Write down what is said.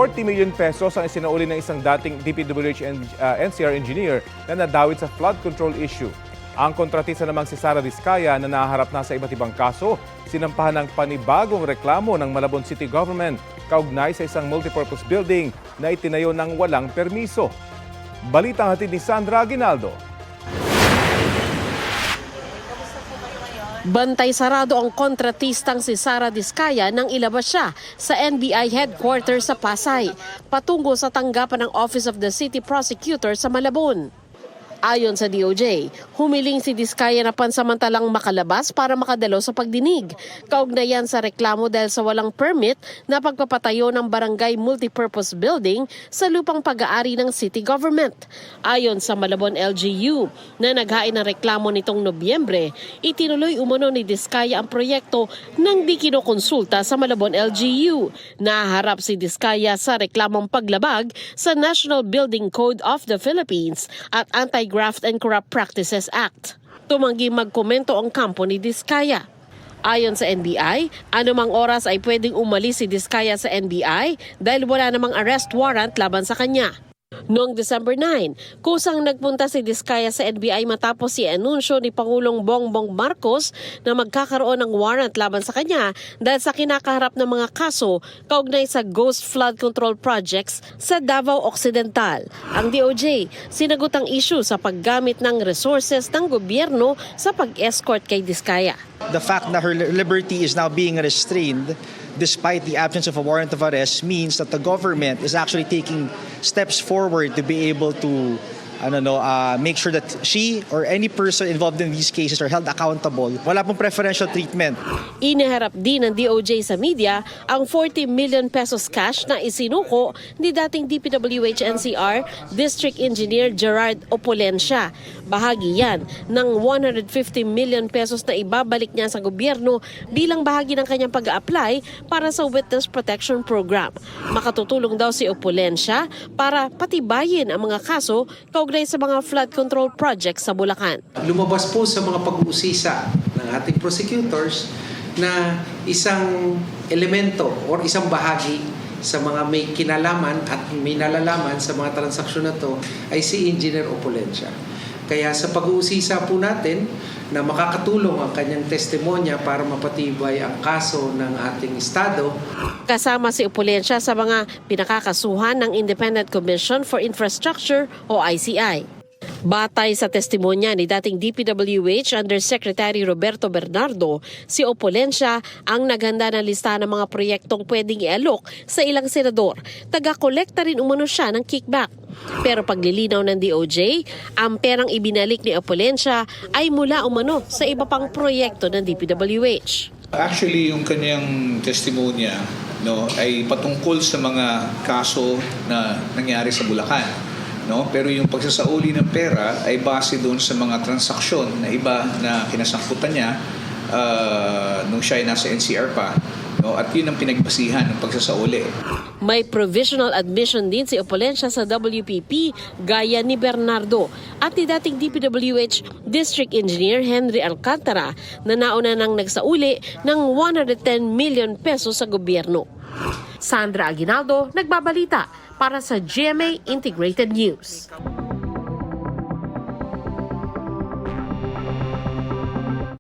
40 million pesos ang isinauli ng isang dating DPWH and NCR engineer na nadawit sa flood control issue. Ang kontratista namang si Sara Diskaya na naharap na sa iba't ibang kaso, sinampahan ng panibagong reklamo ng Malabon City Government kaugnay sa isang multipurpose building na itinayo ng walang permiso. Balitang hatid ni Sandra Aguinaldo. Bantay sarado ang kontratistang si Sara Diskaya nang ilabas siya sa NBI headquarters sa Pasay, patungo sa tanggapan ng Office of the City Prosecutor sa Malabon. Ayon sa DOJ, humiling si Diskaya na pansamantalang makalabas para makadalo sa pagdinig, kaugnayan sa reklamo dahil sa walang permit na pagpapatayo ng barangay multipurpose building sa lupang pag-aari ng city government. Ayon sa Malabon LGU na naghain ng reklamo nitong Nobyembre, itinuloy umano ni Diskaya ang proyekto nang di kinokonsulta sa Malabon LGU. Naharap si Diskaya sa reklamong paglabag sa National Building Code of the Philippines at Anti-Graft and Corrupt Practices Act. Tumanggi magkomento ang kampo ni Diskaya. Ayon sa NBI, anumang oras ay pwedeng umalis si Diskaya sa NBI dahil wala namang arrest warrant laban sa kanya. Noong December 9, kusang nagpunta si Diskaya sa NBI matapos i-anunsyo ni Pangulong Bongbong Marcos na magkakaroon ng warrant laban sa kanya dahil sa kinakaharap ng mga kaso kaugnay sa ghost flood control projects sa Davao Occidental. Ang DOJ sinagot ang issue sa paggamit ng resources ng gobyerno sa pag-escort kay Diskaya. The fact that her liberty is now being restrained despite the absence of a warrant of arrest means that the government is actually taking steps forward to be able to make sure that she or any person involved in these cases are held accountable. Wala pong preferential treatment. Iniharap din ng DOJ sa media ang 40 million pesos cash na isinuko ni dating DPWH NCR District Engineer Gerard Opolencia. Bahagi yan ng 150 million pesos na ibabalik niya sa gobyerno bilang bahagi ng kanyang pag-a-apply para sa Witness Protection Program. Makatutulong daw si Opolencia para patibayin ang mga kaso kaugnay sa mga flood control projects sa Bulacan. Lumabas po sa mga pag-uusisa ng ating prosecutors na isang elemento o isang bahagi sa mga may kinalaman at may nalalaman sa mga transaksyon na to ay si Engineer Opolencia. Kaya sa pag-uusisa po natin na makakatulong ang kanyang testimonya para mapatibay ang kaso ng ating Estado. Kasama si Opolencia sa mga pinakakasuhan ng Independent Commission for Infrastructure o ICI. Batay sa testimonya ni dating DPWH Undersecretary Roberto Bernardo, si Opolencia ang naghanda ng lista ng mga proyektong pwedeng i-alok sa ilang senador. Taga-kolekta rin umano siya ng kickback. Pero paglilinaw ng DOJ, ang perang ibinalik ni Opolencia ay mula umano sa iba pang proyekto ng DPWH. Actually, yung kanyang testimonya ay patungkol sa mga kaso na nangyari sa Bulacan. Pero yung pagsasauli ng pera ay base doon sa mga transaksyon na iba na kinasangkutan niya nung siya ay nasa NCR pa. At yun ang pinagbasihan ng pagsasauli. May provisional admission din si Opolencia sa WPP gaya ni Bernardo at ni dating DPWH District Engineer Henry Alcantara na nauna nang nagsauli ng 110 million pesos sa gobyerno. Sandra Aguinaldo, nagbabalita para sa GMA Integrated News.